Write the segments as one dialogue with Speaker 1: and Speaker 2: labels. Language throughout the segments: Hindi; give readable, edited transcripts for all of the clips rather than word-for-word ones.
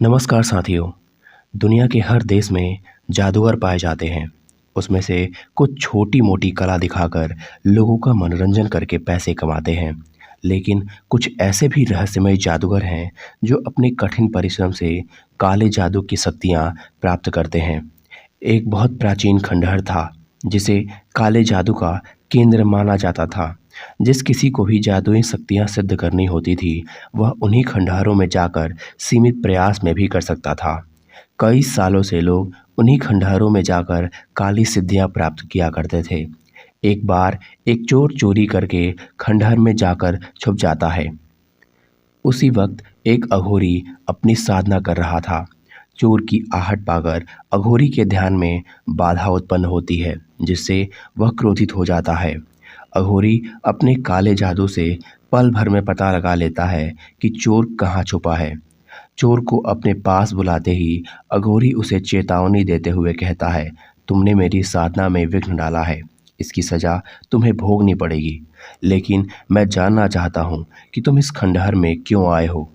Speaker 1: नमस्कार साथियों। दुनिया के हर देश में जादूगर पाए जाते हैं। उसमें से कुछ छोटी मोटी कला दिखाकर लोगों का मनोरंजन करके पैसे कमाते हैं। लेकिन कुछ ऐसे भी रहस्यमय जादूगर हैं जो अपने कठिन परिश्रम से काले जादू की शक्तियाँ प्राप्त करते हैं। एक बहुत प्राचीन खंडहर था जिसे काले जादू का केंद्र माना जाता था। जिस किसी को भी जादुई शक्तियाँ सिद्ध करनी होती थी, वह उन्हीं खंडहरों में जाकर सीमित प्रयास में भी कर सकता था। कई सालों से लोग उन्हीं खंडहरों में जाकर काली सिद्धियाँ प्राप्त किया करते थे। एक बार एक चोर चोरी करके खंडहर में जाकर छुप जाता है। उसी वक्त एक अघोरी अपनी साधना कर रहा था। चोर की आहट पाकर अघोरी के ध्यान में बाधा उत्पन्न होती है, जिससे वह क्रोधित हो जाता है। अघोरी अपने काले जादू से पल भर में पता लगा लेता है कि चोर कहाँ छुपा है। चोर को अपने पास बुलाते ही अघोरी उसे चेतावनी देते हुए कहता है, तुमने मेरी साधना में विघ्न डाला है, इसकी सजा तुम्हें भोगनी पड़ेगी। लेकिन मैं जानना चाहता हूँ कि तुम इस खंडहर में क्यों आए हो।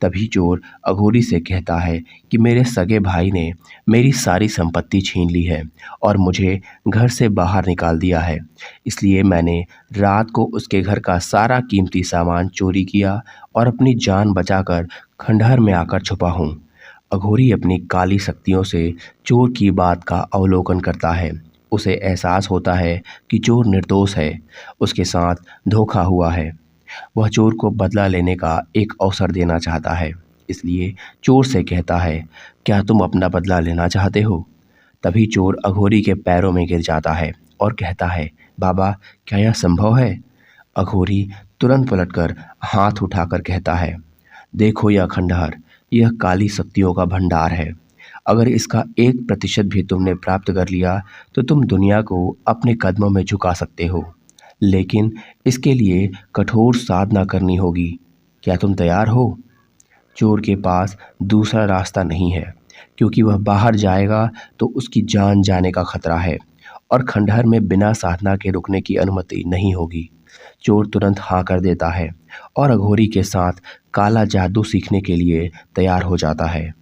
Speaker 1: तभी चोर अघोरी से कहता है कि मेरे सगे भाई ने मेरी सारी संपत्ति छीन ली है और मुझे घर से बाहर निकाल दिया है। इसलिए मैंने रात को उसके घर का सारा कीमती सामान चोरी किया और अपनी जान बचाकर खंडहर में आकर छुपा हूँ। अघोरी अपनी काली शक्तियों से चोर की बात का अवलोकन करता है। उसे एहसास होता है कि चोर निर्दोष है, उसके साथ धोखा हुआ है। वह चोर को बदला लेने का एक अवसर देना चाहता है, इसलिए चोर से कहता है, क्या तुम अपना बदला लेना चाहते हो। तभी चोर अघोरी के पैरों में गिर जाता है और कहता है, बाबा क्या यह संभव है। अघोरी तुरंत पलटकर हाथ उठाकर कहता है, देखो यह खंडहर, यह काली शक्तियों का भंडार है। अगर इसका 1% भी तुमने प्राप्त कर लिया तो तुम दुनिया को अपने कदमों में झुका सकते हो। लेकिन इसके लिए कठोर साधना करनी होगी। क्या तुम तैयार हो। चोर के पास दूसरा रास्ता नहीं है, क्योंकि वह बाहर जाएगा तो उसकी जान जाने का खतरा है और खंडहर में बिना साधना के रुकने की अनुमति नहीं होगी। चोर तुरंत हाँ कर देता है और अघोरी के साथ काला जादू सीखने के लिए तैयार हो जाता है।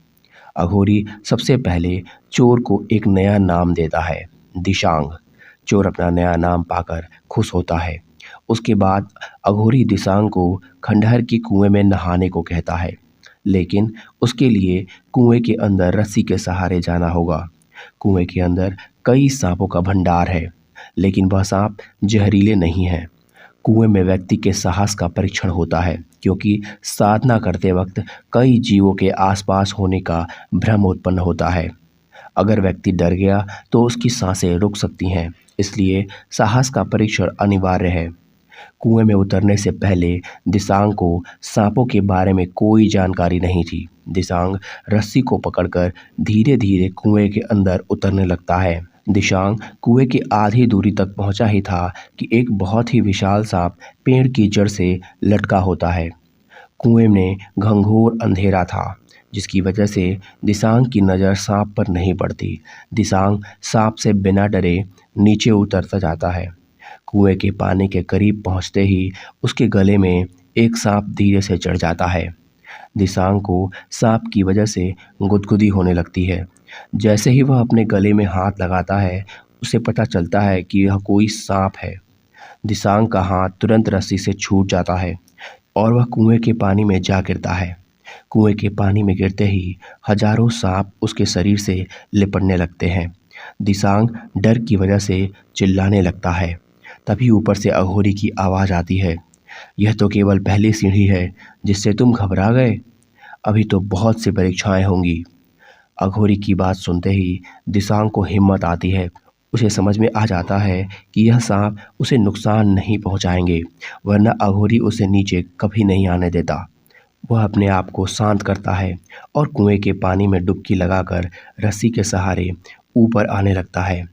Speaker 1: अघोरी सबसे पहले चोर को एक नया नाम देता है, दिशांग। चोर अपना नया नाम पाकर खुश होता है। उसके बाद अघोरी दिशांग को खंडहर की कुएं में नहाने को कहता है, लेकिन उसके लिए कुएं के अंदर रस्सी के सहारे जाना होगा। कुएं के अंदर कई सांपों का भंडार है, लेकिन वह सांप जहरीले नहीं हैं। कुएं में व्यक्ति के साहस का परीक्षण होता है, क्योंकि साधना करते वक्त कई जीवों के आसपास होने का भ्रम उत्पन्न होता है। अगर व्यक्ति डर गया तो उसकी सांसें रुक सकती हैं, इसलिए साहस का परीक्षण अनिवार्य है। कुएं में उतरने से पहले दिसांग को सांपों के बारे में कोई जानकारी नहीं थी। दिसांग रस्सी को पकड़कर धीरे धीरे कुएं के अंदर उतरने लगता है। दिशांग कुएं की आधी दूरी तक पहुंचा ही था कि एक बहुत ही विशाल सांप पेड़ की जड़ से लटका होता है। कुएं में घंघोर अंधेरा था, जिसकी वजह से दिसांग की नज़र सांप पर नहीं पड़ती। दिसांग सांप से बिना डरे नीचे उतरता जाता है। कुएं के पानी के करीब पहुंचते ही उसके गले में एक सांप धीरे से चढ़ जाता है। दिसांग को सांप की वजह से गुदगुदी होने लगती है। जैसे ही वह अपने गले में हाथ लगाता है, उसे पता चलता है कि यह कोई सांप है। दिसांग का हाथ तुरंत रस्सी से छूट जाता है और वह कुएं के पानी में जा गिरता है। कुएं के पानी में गिरते ही हजारों सांप उसके शरीर से लिपटने लगते हैं। दिसांग डर की वजह से चिल्लाने लगता है। तभी ऊपर से अघोरी की आवाज़ आती है, यह तो केवल पहली सीढ़ी है जिससे तुम घबरा गए, अभी तो बहुत सी परीक्षाएं होंगी। अघोरी की बात सुनते ही दिसांग को हिम्मत आती है। उसे समझ में आ जाता है कि यह सांप उसे नुकसान नहीं पहुंचाएंगे, वरना अघोरी उसे नीचे कभी नहीं आने देता। वह अपने आप को शांत करता है और कुएं के पानी में डुबकी लगाकर रस्सी के सहारे ऊपर आने लगता है।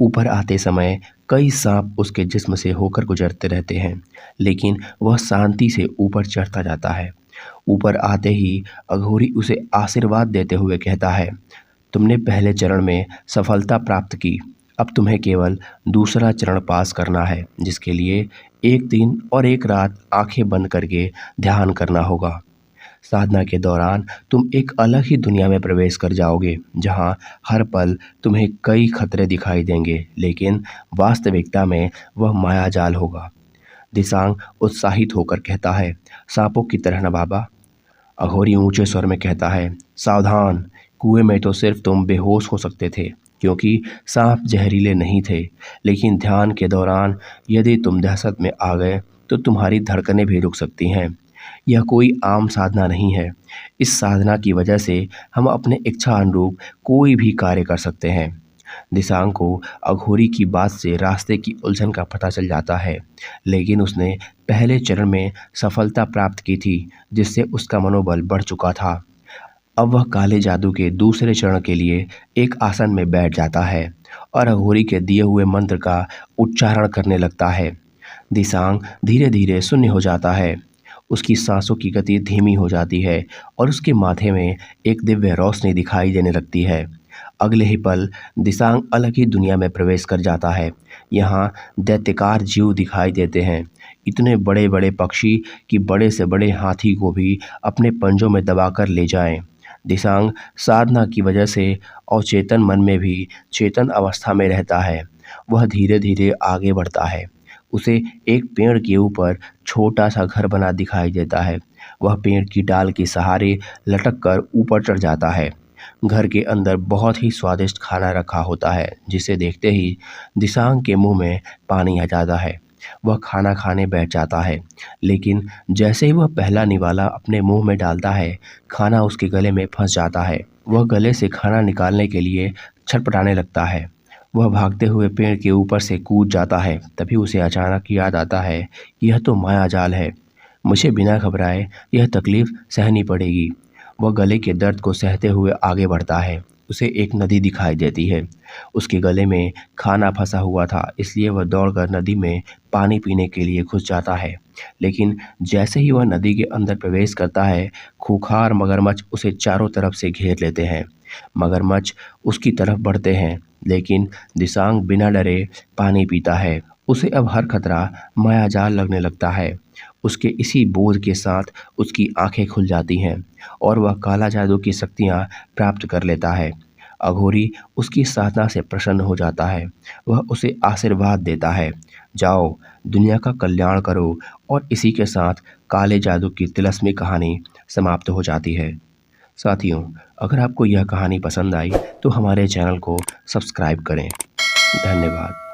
Speaker 1: ऊपर आते समय कई सांप उसके जिस्म से होकर गुजरते रहते हैं, लेकिन वह शांति से ऊपर चढ़ता जाता है। ऊपर आते ही अघोरी उसे आशीर्वाद देते हुए कहता है, तुमने पहले चरण में सफलता प्राप्त की, अब तुम्हें केवल दूसरा चरण पास करना है, जिसके लिए 1 दिन और 1 रात आंखें बंद करके ध्यान करना होगा। साधना के दौरान तुम एक अलग ही दुनिया में प्रवेश कर जाओगे, जहां हर पल तुम्हें कई खतरे दिखाई देंगे, लेकिन वास्तविकता में वह मायाजाल होगा। दिसांग उत्साहित होकर कहता है, सांपों की तरह न बाबा। अघोरी ऊंचे स्वर में कहता है, सावधान, कुएं में तो सिर्फ तुम बेहोश हो सकते थे, क्योंकि सांप जहरीले नहीं थे, लेकिन ध्यान के दौरान यदि तुम दहशत में आ गए तो तुम्हारी धड़कनें भी रुक सकती हैं। यह कोई आम साधना नहीं है। इस साधना की वजह से हम अपने इच्छा अनुरूप कोई भी कार्य कर सकते हैं। दिसांग को अघोरी की बात से रास्ते की उलझन का पता चल जाता है, लेकिन उसने पहले चरण में सफलता प्राप्त की थी, जिससे उसका मनोबल बढ़ चुका था। अब वह काले जादू के दूसरे चरण के लिए एक आसन में बैठ जाता है और अघोरी के दिए हुए मंत्र का उच्चारण करने लगता है। दिसांग धीरे धीरे शून्य हो जाता है। उसकी सांसों की गति धीमी हो जाती है और उसके माथे में एक दिव्य रोशनी दिखाई देने लगती है। अगले ही पल दिसांग अलग ही दुनिया में प्रवेश कर जाता है। यहाँ दैत्यकार जीव दिखाई देते हैं, इतने बड़े बड़े पक्षी कि बड़े से बड़े हाथी को भी अपने पंजों में दबाकर ले जाएं। दिसांग साधना की वजह से अवचेतन मन में भी चेतन अवस्था में रहता है। वह धीरे धीरे आगे बढ़ता है। उसे एक पेड़ के ऊपर छोटा सा घर बना दिखाई देता है। वह पेड़ की डाल के सहारे लटक कर ऊपर चढ़ जाता है। घर के अंदर बहुत ही स्वादिष्ट खाना रखा होता है, जिसे देखते ही दिसांग के मुंह में पानी आ जाता है। वह खाना खाने बैठ जाता है, लेकिन जैसे ही वह पहला निवाला अपने मुंह में डालता है, खाना उसके गले में फंस जाता है। वह गले से खाना निकालने के लिए छटपटाने लगता है। वह भागते हुए पेड़ के ऊपर से कूद जाता है। तभी उसे अचानक याद आता है कि यह तो मायाजाल है, मुझे बिना घबराए यह तकलीफ सहनी पड़ेगी। वह गले के दर्द को सहते हुए आगे बढ़ता है। उसे एक नदी दिखाई देती है। उसके गले में खाना फंसा हुआ था, इसलिए वह दौड़कर नदी में पानी पीने के लिए घुस जाता है। लेकिन जैसे ही वह नदी के अंदर प्रवेश करता है, खूंखार मगरमच्छ उसे चारों तरफ से घेर लेते हैं। मगरमच्छ उसकी तरफ बढ़ते हैं, लेकिन दिसांग बिना डरे पानी पीता है। उसे अब हर खतरा मायाजाल लगने लगता है। उसके इसी बोध के साथ उसकी आंखें खुल जाती हैं और वह काला जादू की शक्तियां प्राप्त कर लेता है। अघोरी उसकी साधना से प्रसन्न हो जाता है। वह उसे आशीर्वाद देता है, जाओ दुनिया का कल्याण करो। और इसी के साथ काले जादू की तिलस्मी कहानी समाप्त हो जाती है। साथियों, अगर आपको यह कहानी पसंद आई तो हमारे चैनल को सब्सक्राइब करें। धन्यवाद।